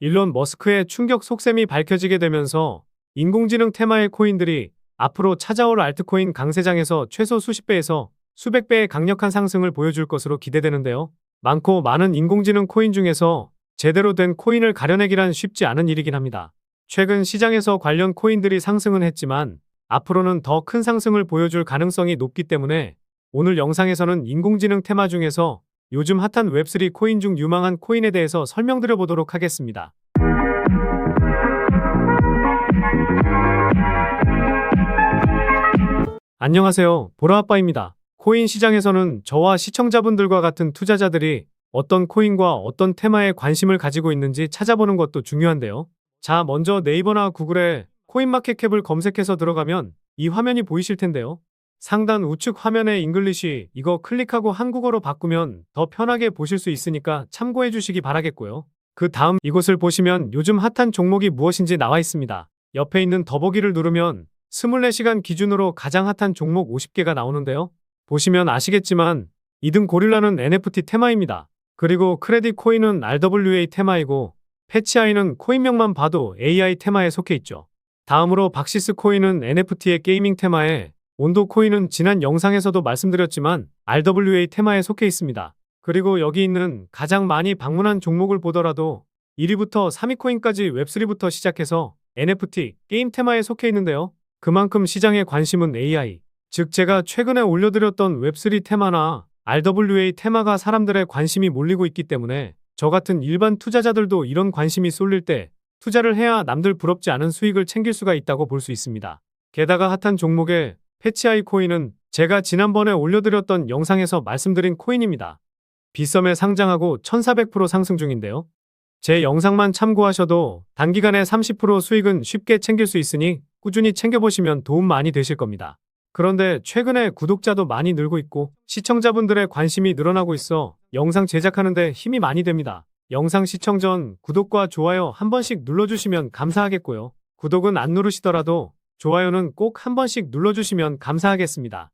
일론 머스크의 충격 속셈이 밝혀지게 되면서 인공지능 테마의 코인들이 앞으로 찾아올 알트코인 강세장에서 최소 수십 배에서 수백 배의 강력한 상승을 보여줄 것으로 기대되는데요. 많고 많은 인공지능 코인 중에서 제대로 된 코인을 가려내기란 쉽지 않은 일이긴 합니다. 최근 시장에서 관련 코인들이 상승은 했지만 앞으로는 더 큰 상승을 보여줄 가능성이 높기 때문에 오늘 영상에서는 인공지능 테마 중에서 요즘 핫한 웹3 코인 중 유망한 코인에 대해서 설명드려 보도록 하겠습니다. 안녕하세요. 보라아빠입니다. 코인 시장에서는 저와 시청자분들과 같은 투자자들이 어떤 코인과 어떤 테마에 관심을 가지고 있는지 찾아보는 것도 중요한데요. 자, 먼저 네이버나 구글에 코인마켓캡을 검색해서 들어가면 이 화면이 보이실 텐데요. 상단 우측 화면에 잉글리시 이거 클릭하고 한국어로 바꾸면 더 편하게 보실 수 있으니까 참고해 주시기 바라겠고요. 그 다음 이곳을 보시면 요즘 핫한 종목이 무엇인지 나와 있습니다. 옆에 있는 더보기를 누르면 24시간 기준으로 가장 핫한 종목 50개가 나오는데요. 보시면 아시겠지만 2등 고릴라는 NFT 테마입니다. 그리고 크레딧 코인은 RWA 테마이고 패치아이는 코인명만 봐도 AI 테마에 속해 있죠. 다음으로 박시스 코인은 NFT의 게이밍 테마에 온도 코인은 지난 영상에서도 말씀드렸지만 RWA 테마에 속해 있습니다. 그리고 여기 있는 가장 많이 방문한 종목을 보더라도 1위부터 3위 코인까지 웹3부터 시작해서 NFT, 게임 테마에 속해 있는데요. 그만큼 시장의 관심은 AI, 즉 제가 최근에 올려드렸던 웹3 테마나 RWA 테마가 사람들의 관심이 몰리고 있기 때문에 저 같은 일반 투자자들도 이런 관심이 쏠릴 때 투자를 해야 남들 부럽지 않은 수익을 챙길 수가 있다고 볼 수 있습니다. 게다가 핫한 종목의 패치아이 코인은 제가 지난번에 올려드렸던 영상에서 말씀드린 코인입니다. 비썸에 상장하고 1400% 상승 중인데요. 제 영상만 참고하셔도 단기간에 30% 수익은 쉽게 챙길 수 있으니 꾸준히 챙겨보시면 도움 많이 되실 겁니다. 그런데 최근에 구독자도 많이 늘고 있고 시청자분들의 관심이 늘어나고 있어 영상 제작하는데 힘이 많이 됩니다. 영상 시청 전 구독과 좋아요 한 번씩 눌러주시면 감사하겠고요. 구독은 안 누르시더라도 좋아요는 꼭 한 번씩 눌러주시면 감사하겠습니다.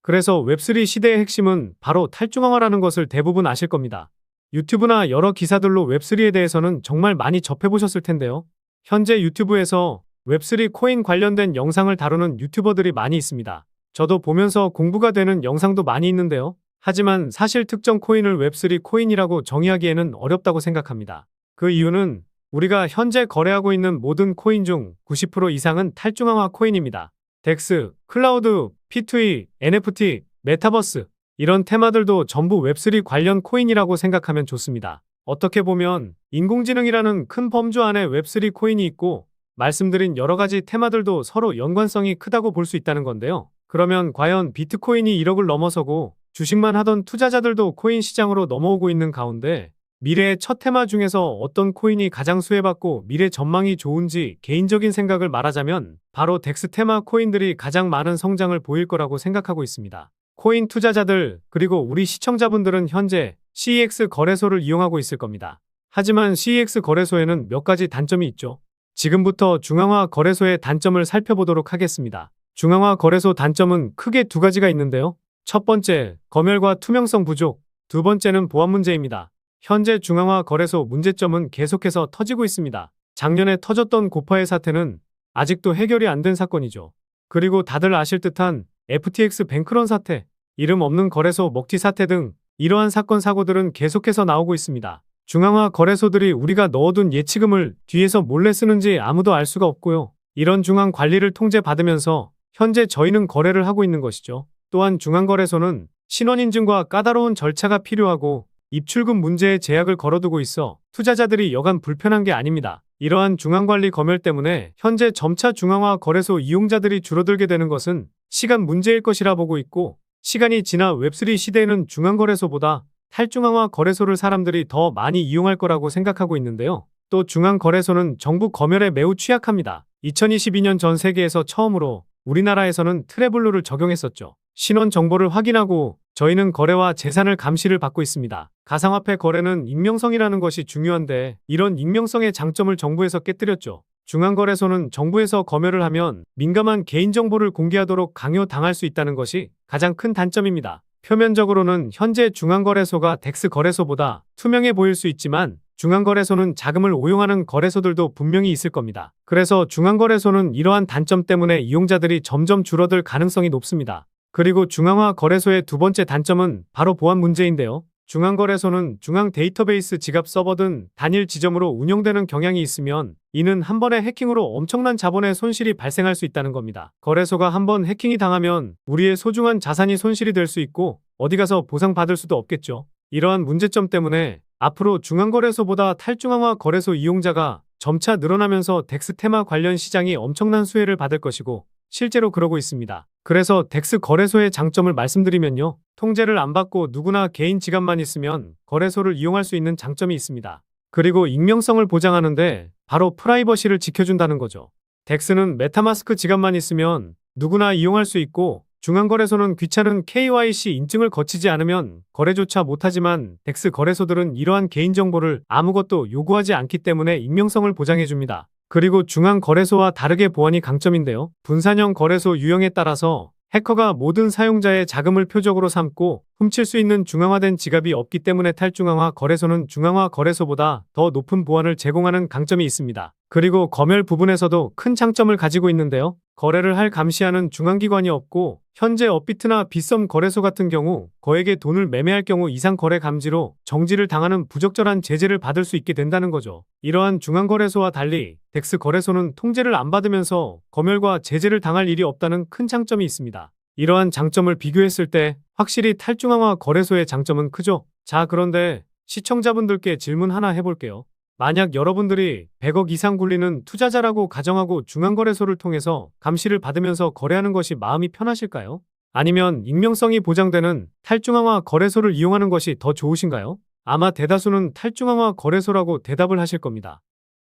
그래서 웹3 시대의 핵심은 바로 탈중앙화라는 것을 대부분 아실 겁니다. 유튜브나 여러 기사들로 웹3에 대해서는 정말 많이 접해보셨을 텐데요. 현재 유튜브에서 웹3 코인 관련된 영상을 다루는 유튜버들이 많이 있습니다. 저도 보면서 공부가 되는 영상도 많이 있는데요. 하지만 사실 특정 코인을 웹3 코인이라고 정의하기에는 어렵다고 생각합니다. 그 이유는 우리가 현재 거래하고 있는 모든 코인 중 90% 이상은 탈중앙화 코인입니다. 덱스, 클라우드, P2E, NFT, 메타버스 이런 테마들도 전부 웹3 관련 코인이라고 생각하면 좋습니다. 어떻게 보면 인공지능이라는 큰 범주 안에 웹3 코인이 있고 말씀드린 여러 가지 테마들도 서로 연관성이 크다고 볼 수 있다는 건데요. 그러면 과연 비트코인이 1억을 넘어서고 주식만 하던 투자자들도 코인 시장으로 넘어오고 있는 가운데 미래의 첫 테마 중에서 어떤 코인이 가장 수혜받고 미래 전망이 좋은지 개인적인 생각을 말하자면 바로 덱스 테마 코인들이 가장 많은 성장을 보일 거라고 생각하고 있습니다. 코인 투자자들 그리고 우리 시청자분들은 현재 CEX 거래소를 이용하고 있을 겁니다. 하지만 CEX 거래소에는 몇 가지 단점이 있죠. 지금부터 중앙화 거래소의 단점을 살펴보도록 하겠습니다. 중앙화 거래소 단점은 크게 두 가지가 있는데요. 첫 번째, 검열과 투명성 부족. 두 번째는 보안 문제입니다. 현재 중앙화 거래소 문제점은 계속해서 터지고 있습니다. 작년에 터졌던 고파의 사태는 아직도 해결이 안 된 사건이죠. 그리고 다들 아실 듯한 FTX 뱅크런 사태, 이름 없는 거래소 먹튀 사태 등 이러한 사건 사고들은 계속해서 나오고 있습니다. 중앙화 거래소들이 우리가 넣어둔 예치금을 뒤에서 몰래 쓰는지 아무도 알 수가 없고요. 이런 중앙 관리를 통제받으면서 현재 저희는 거래를 하고 있는 것이죠. 또한 중앙거래소는 신원인증과 까다로운 절차가 필요하고 입출금 문제에 제약을 걸어두고 있어 투자자들이 여간 불편한 게 아닙니다. 이러한 중앙관리 검열 때문에 현재 점차 중앙화 거래소 이용자들이 줄어들게 되는 것은 시간 문제일 것이라 보고 있고 시간이 지나 웹3 시대에는 중앙거래소보다 탈중앙화 거래소를 사람들이 더 많이 이용할 거라고 생각하고 있는데요. 또 중앙거래소는 정부 검열에 매우 취약합니다. 2022년 전 세계에서 처음으로 우리나라에서는 트래블루를 적용했었죠. 신원 정보를 확인하고 저희는 거래와 재산을 감시를 받고 있습니다. 가상화폐 거래는 익명성이라는 것이 중요한데 이런 익명성의 장점을 정부에서 깨뜨렸죠. 중앙거래소는 정부에서 검열을 하면 민감한 개인정보를 공개하도록 강요당할 수 있다는 것이 가장 큰 단점입니다. 표면적으로는 현재 중앙거래소가 덱스 거래소보다 투명해 보일 수 있지만 중앙거래소는 자금을 오용하는 거래소들도 분명히 있을 겁니다. 그래서 중앙거래소는 이러한 단점 때문에 이용자들이 점점 줄어들 가능성이 높습니다. 그리고 중앙화 거래소의 두 번째 단점은 바로 보안 문제인데요. 중앙거래소는 중앙 데이터베이스 지갑 서버 등 단일 지점으로 운영되는 경향이 있으면 이는 한 번의 해킹으로 엄청난 자본의 손실이 발생할 수 있다는 겁니다. 거래소가 한 번 해킹이 당하면 우리의 소중한 자산이 손실이 될 수 있고 어디 가서 보상받을 수도 없겠죠. 이러한 문제점 때문에 앞으로 중앙거래소보다 탈중앙화 거래소 이용자가 점차 늘어나면서 덱스 테마 관련 시장이 엄청난 수혜를 받을 것이고 실제로 그러고 있습니다. 그래서 덱스 거래소의 장점을 말씀드리면요. 통제를 안 받고 누구나 개인 지갑만 있으면 거래소를 이용할 수 있는 장점이 있습니다. 그리고 익명성을 보장하는데 바로 프라이버시를 지켜준다는 거죠. 덱스는 메타마스크 지갑만 있으면 누구나 이용할 수 있고 중앙거래소는 귀찮은 KYC 인증을 거치지 않으면 거래조차 못하지만 덱스 거래소들은 이러한 개인정보를 아무것도 요구하지 않기 때문에 익명성을 보장해줍니다. 그리고 중앙거래소와 다르게 보안이 강점인데요. 분산형 거래소 유형에 따라서 해커가 모든 사용자의 자금을 표적으로 삼고 훔칠 수 있는 중앙화된 지갑이 없기 때문에 탈중앙화 거래소는 중앙화 거래소보다 더 높은 보안을 제공하는 강점이 있습니다. 그리고 검열 부분에서도 큰 장점을 가지고 있는데요. 거래를 할 감시하는 중앙기관이 없고 현재 업비트나 빗썸 거래소 같은 경우 거액의 돈을 매매할 경우 이상 거래 감지로 정지를 당하는 부적절한 제재를 받을 수 있게 된다는 거죠. 이러한 중앙거래소와 달리 덱스 거래소는 통제를 안 받으면서 검열과 제재를 당할 일이 없다는 큰 장점이 있습니다. 이러한 장점을 비교했을 때 확실히 탈중앙화 거래소의 장점은 크죠. 자, 그런데 시청자분들께 질문 하나 해볼게요. 만약 여러분들이 100억 이상 굴리는 투자자라고 가정하고 중앙거래소를 통해서 감시를 받으면서 거래하는 것이 마음이 편하실까요? 아니면 익명성이 보장되는 탈중앙화 거래소를 이용하는 것이 더 좋으신가요? 아마 대다수는 탈중앙화 거래소라고 대답을 하실 겁니다.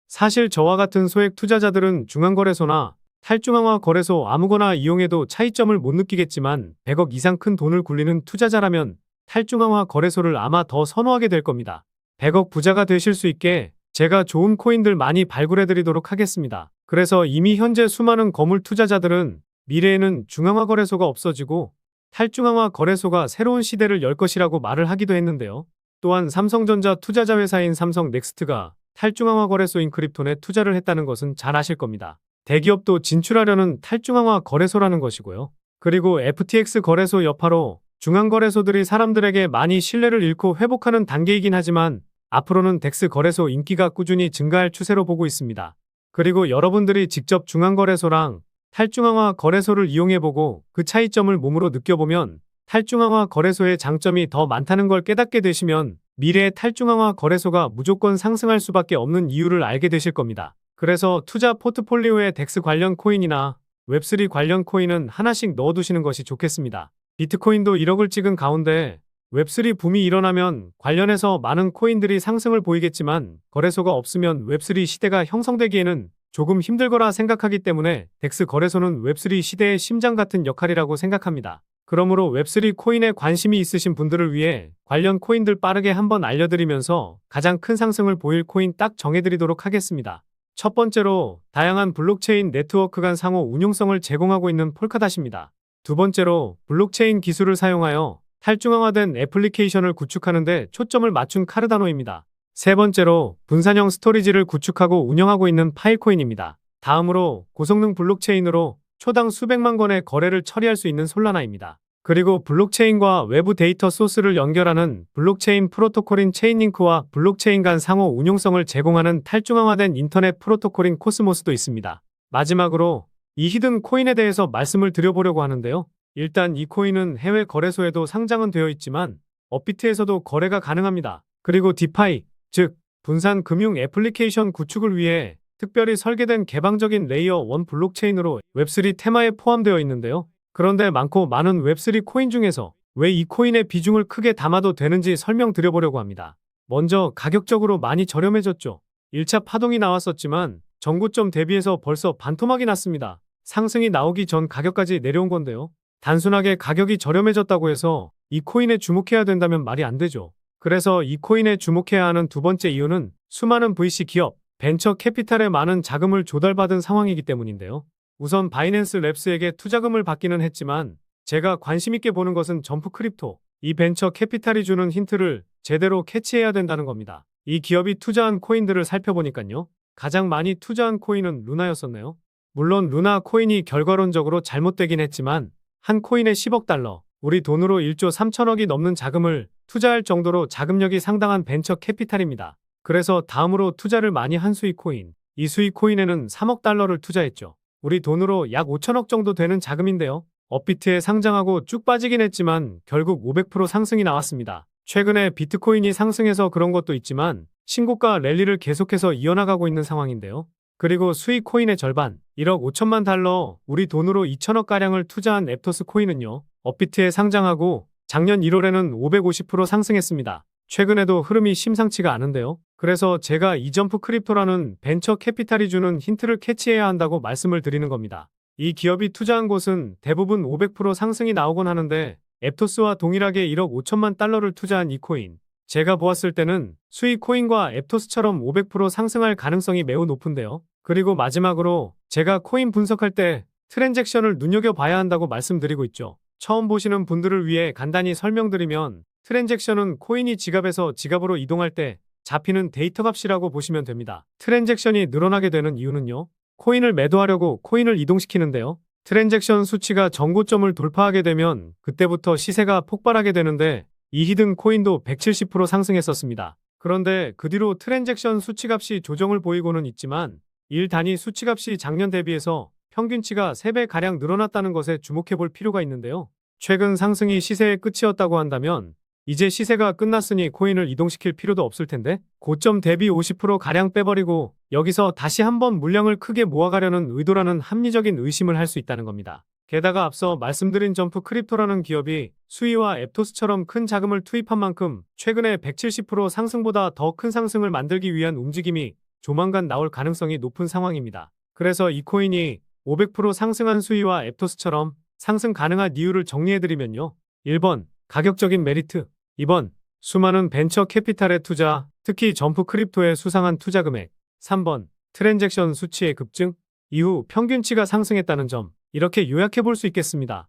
사실 저와 같은 소액 투자자들은 중앙거래소나 탈중앙화 거래소 아무거나 이용해도 차이점을 못 느끼겠지만 100억 이상 큰 돈을 굴리는 투자자라면 탈중앙화 거래소를 아마 더 선호하게 될 겁니다. 100억 부자가 되실 수 있게 제가 좋은 코인들 많이 발굴해 드리도록 하겠습니다. 그래서 이미 현재 수많은 거물 투자자들은 미래에는 중앙화 거래소가 없어지고 탈중앙화 거래소가 새로운 시대를 열 것이라고 말을 하기도 했는데요. 또한 삼성전자 투자자 회사인 삼성넥스트가 탈중앙화 거래소인 크립톤에 투자를 했다는 것은 잘 아실 겁니다. 대기업도 진출하려는 탈중앙화 거래소라는 것이고요. 그리고 FTX 거래소 여파로 중앙거래소들이 사람들에게 많이 신뢰를 잃고 회복하는 단계이긴 하지만 앞으로는 덱스 거래소 인기가 꾸준히 증가할 추세로 보고 있습니다. 그리고 여러분들이 직접 중앙거래소랑 탈중앙화 거래소를 이용해보고 그 차이점을 몸으로 느껴보면 탈중앙화 거래소의 장점이 더 많다는 걸 깨닫게 되시면 미래의 탈중앙화 거래소가 무조건 상승할 수밖에 없는 이유를 알게 되실 겁니다. 그래서 투자 포트폴리오에 덱스 관련 코인이나 웹3 관련 코인은 하나씩 넣어두시는 것이 좋겠습니다. 비트코인도 1억을 찍은 가운데 웹3 붐이 일어나면 관련해서 많은 코인들이 상승을 보이겠지만 거래소가 없으면 웹3 시대가 형성되기에는 조금 힘들거라 생각하기 때문에 덱스 거래소는 웹3 시대의 심장 같은 역할이라고 생각합니다. 그러므로 웹3 코인에 관심이 있으신 분들을 위해 관련 코인들 빠르게 한번 알려드리면서 가장 큰 상승을 보일 코인 딱 정해드리도록 하겠습니다. 첫 번째로 다양한 블록체인 네트워크 간 상호 운용성을 제공하고 있는 폴카닷입니다. 두 번째로 블록체인 기술을 사용하여 탈중앙화된 애플리케이션을 구축하는 데 초점을 맞춘 카르다노입니다. 세 번째로 분산형 스토리지를 구축하고 운영하고 있는 파일코인입니다. 다음으로 고성능 블록체인으로 초당 수백만 건의 거래를 처리할 수 있는 솔라나입니다. 그리고 블록체인과 외부 데이터 소스를 연결하는 블록체인 프로토콜인 체인링크와 블록체인 간 상호 운용성을 제공하는 탈중앙화된 인터넷 프로토콜인 코스모스도 있습니다. 마지막으로 이 히든 코인에 대해서 말씀을 드려보려고 하는데요. 일단 이 코인은 해외 거래소에도 상장은 되어 있지만 업비트에서도 거래가 가능합니다. 그리고 디파이, 즉 분산 금융 애플리케이션 구축을 위해 특별히 설계된 개방적인 레이어 1 블록체인으로 웹3 테마에 포함되어 있는데요. 그런데 많고 많은 웹3 코인 중에서 왜 이 코인의 비중을 크게 담아도 되는지 설명드려보려고 합니다. 먼저 가격적으로 많이 저렴해졌죠. 1차 파동이 나왔었지만 전고점 대비해서 벌써 반토막이 났습니다. 상승이 나오기 전 가격까지 내려온 건데요. 단순하게 가격이 저렴해졌다고 해서 이 코인에 주목해야 된다면 말이 안 되죠. 그래서 이 코인에 주목해야 하는 두 번째 이유는 수많은 VC 기업, 벤처 캐피탈에 많은 자금을 조달받은 상황이기 때문인데요. 우선 바이낸스 랩스에게 투자금을 받기는 했지만 제가 관심 있게 보는 것은 점프 크립토. 이 벤처 캐피탈이 주는 힌트를 제대로 캐치해야 된다는 겁니다. 이 기업이 투자한 코인들을 살펴보니까요. 가장 많이 투자한 코인은 루나였었네요. 물론 루나 코인이 결과론적으로 잘못되긴 했지만 한 코인에 10억 달러, 우리 돈으로 1조 3천억이 넘는 자금을 투자할 정도로 자금력이 상당한 벤처 캐피탈입니다. 그래서 다음으로 투자를 많이 한 수익 코인, 이 수익 코인에는 3억 달러를 투자했죠. 우리 돈으로 약 5천억 정도 되는 자금인데요. 업비트에 상장하고 쭉 빠지긴 했지만 결국 500% 상승이 나왔습니다. 최근에 비트코인이 상승해서 그런 것도 있지만 신고가 랠리를 계속해서 이어나가고 있는 상황인데요. 그리고 수익 코인의 절반, 1억 5천만 달러, 우리 돈으로 2천억가량을 투자한 앱토스 코인은요. 업비트에 상장하고 작년 1월에는 550% 상승했습니다. 최근에도 흐름이 심상치가 않은데요. 그래서 제가 이점프 크립토라는 벤처 캐피탈이 주는 힌트를 캐치해야 한다고 말씀을 드리는 겁니다. 이 기업이 투자한 곳은 대부분 500% 상승이 나오곤 하는데 앱토스와 동일하게 1억 5천만 달러를 투자한 이 코인. 제가 보았을 때는 수익 코인과 앱토스처럼 500% 상승할 가능성이 매우 높은데요. 그리고 마지막으로 제가 코인 분석할 때 트랜잭션을 눈여겨봐야 한다고 말씀드리고 있죠. 처음 보시는 분들을 위해 간단히 설명드리면 트랜잭션은 코인이 지갑에서 지갑으로 이동할 때 잡히는 데이터 값이라고 보시면 됩니다. 트랜잭션이 늘어나게 되는 이유는요. 코인을 매도하려고 코인을 이동시키는데요. 트랜잭션 수치가 정고점을 돌파하게 되면 그때부터 시세가 폭발하게 되는데 이 히든 코인도 170% 상승했었습니다. 그런데 그 뒤로 트랜잭션 수치값이 조정을 보이고는 있지만 일 단위 수치값이 작년 대비해서 평균치가 3배가량 늘어났다는 것에 주목해 볼 필요가 있는데요. 최근 상승이 시세의 끝이었다고 한다면 이제 시세가 끝났으니 코인을 이동시킬 필요도 없을 텐데 고점 대비 50%가량 빼버리고 여기서 다시 한번 물량을 크게 모아가려는 의도라는 합리적인 의심을 할 수 있다는 겁니다. 게다가 앞서 말씀드린 점프 크립토라는 기업이 수이와 앱토스처럼 큰 자금을 투입한 만큼 최근에 170% 상승보다 더 큰 상승을 만들기 위한 움직임이 조만간 나올 가능성이 높은 상황입니다. 그래서 이 코인이 500% 상승한 수이와 앱토스처럼 상승 가능한 이유를 정리해드리면요. 1번, 가격적인 메리트. 2번, 수많은 벤처 캐피탈의 투자, 특히 점프 크립토의 수상한 투자 금액. 3번, 트랜잭션 수치의 급증, 이후 평균치가 상승했다는 점. 이렇게 요약해 볼 수 있겠습니다.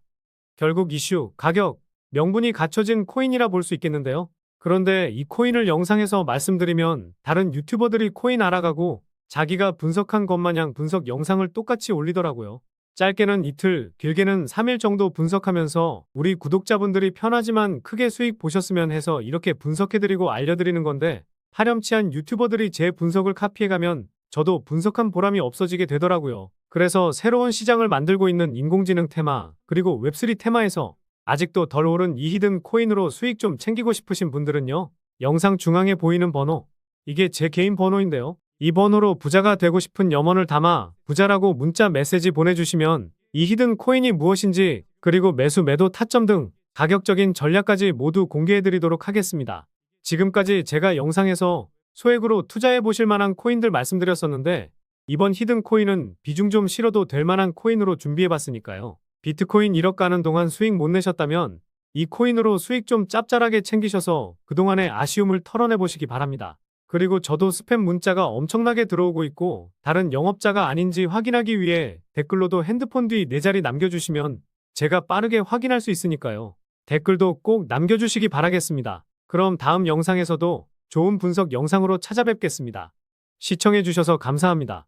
결국 이슈, 가격, 명분이 갖춰진 코인이라 볼 수 있겠는데요. 그런데 이 코인을 영상에서 말씀드리면 다른 유튜버들이 코인 알아가고 자기가 분석한 것 마냥 분석 영상을 똑같이 올리더라고요. 짧게는 이틀, 길게는 3일 정도 분석하면서 우리 구독자분들이 편하지만 크게 수익 보셨으면 해서 이렇게 분석해드리고 알려드리는 건데 파렴치한 유튜버들이 제 분석을 카피해가면 저도 분석한 보람이 없어지게 되더라고요. 그래서 새로운 시장을 만들고 있는 인공지능 테마, 그리고 웹3 테마에서 아직도 덜 오른 이 히든 코인으로 수익 좀 챙기고 싶으신 분들은요. 영상 중앙에 보이는 번호, 이게 제 개인 번호인데요. 이 번호로 부자가 되고 싶은 염원을 담아 부자라고 문자 메시지 보내주시면 이 히든 코인이 무엇인지 그리고 매수 매도 타점 등 가격적인 전략까지 모두 공개해드리도록 하겠습니다. 지금까지 제가 영상에서 소액으로 투자해 보실 만한 코인들 말씀드렸었는데 이번 히든 코인은 비중 좀 실어도 될 만한 코인으로 준비해봤으니까요. 비트코인 1억 가는 동안 수익 못 내셨다면 이 코인으로 수익 좀 짭짤하게 챙기셔서 그동안의 아쉬움을 털어내 보시기 바랍니다. 그리고 저도 스팸 문자가 엄청나게 들어오고 있고 다른 영업자가 아닌지 확인하기 위해 댓글로도 핸드폰 뒤 4자리 남겨주시면 제가 빠르게 확인할 수 있으니까요. 댓글도 꼭 남겨주시기 바라겠습니다. 그럼 다음 영상에서도 좋은 분석 영상으로 찾아뵙겠습니다. 시청해주셔서 감사합니다.